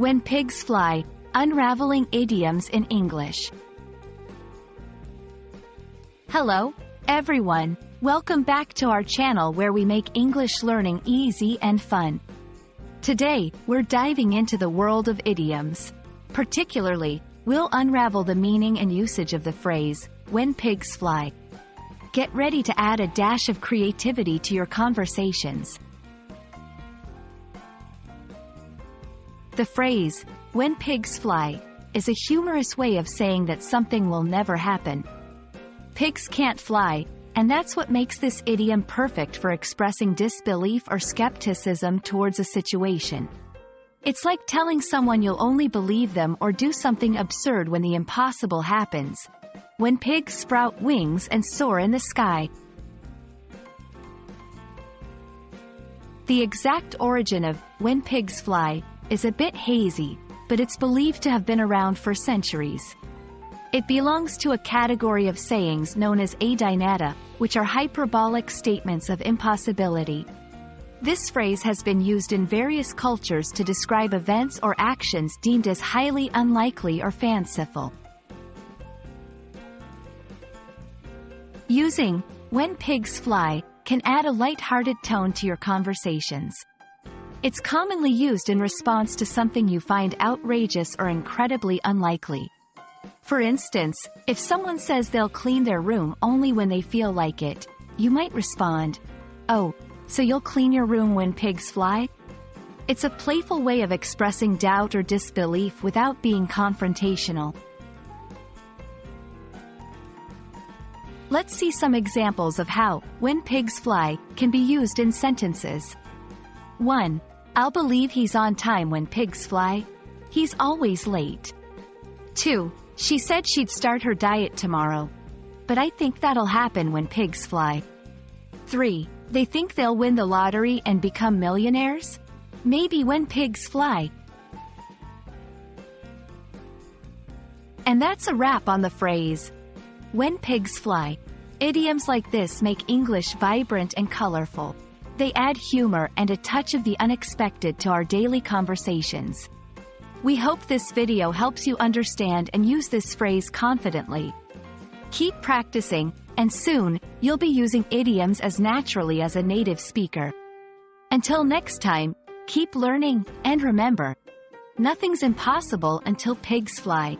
When pigs fly, unraveling idioms in English. Hello, everyone. Welcome back to our channel where we make English learning easy and fun. Today, we're diving into the world of idioms. Particularly, we'll unravel the meaning and usage of the phrase, when pigs fly. Get ready to add a dash of creativity to your conversations. The phrase, when pigs fly, is a humorous way of saying that something will never happen. Pigs can't fly, and that's what makes this idiom perfect for expressing disbelief or skepticism towards a situation. It's like telling someone you'll only believe them or do something absurd when the impossible happens. When pigs sprout wings and soar in the sky. The exact origin of when pigs fly is a bit hazy, but it's believed to have been around for centuries. It belongs to a category of sayings known as adynata, which are hyperbolic statements of impossibility. This phrase has been used in various cultures to describe events or actions deemed as highly unlikely or fanciful. Using when pigs fly can add a light-hearted tone to your conversations. It's commonly used in response to something you find outrageous or incredibly unlikely. For instance, if someone says they'll clean their room only when they feel like it, you might respond, "Oh, so you'll clean your room when pigs fly?" It's a playful way of expressing doubt or disbelief without being confrontational. Let's see some examples of how when pigs fly can be used in sentences. 1. I'll believe he's on time when pigs fly. He's always late. 2. She said she'd start her diet tomorrow. But I think that'll happen when pigs fly. 3. They think they'll win the lottery and become millionaires? Maybe when pigs fly. And that's a wrap on the phrase, when pigs fly. Idioms like this make English vibrant and colorful. They add humor and a touch of the unexpected to our daily conversations. We hope this video helps you understand and use this phrase confidently. Keep practicing, and soon, you'll be using idioms as naturally as a native speaker. Until next time, keep learning, and remember, nothing's impossible until pigs fly.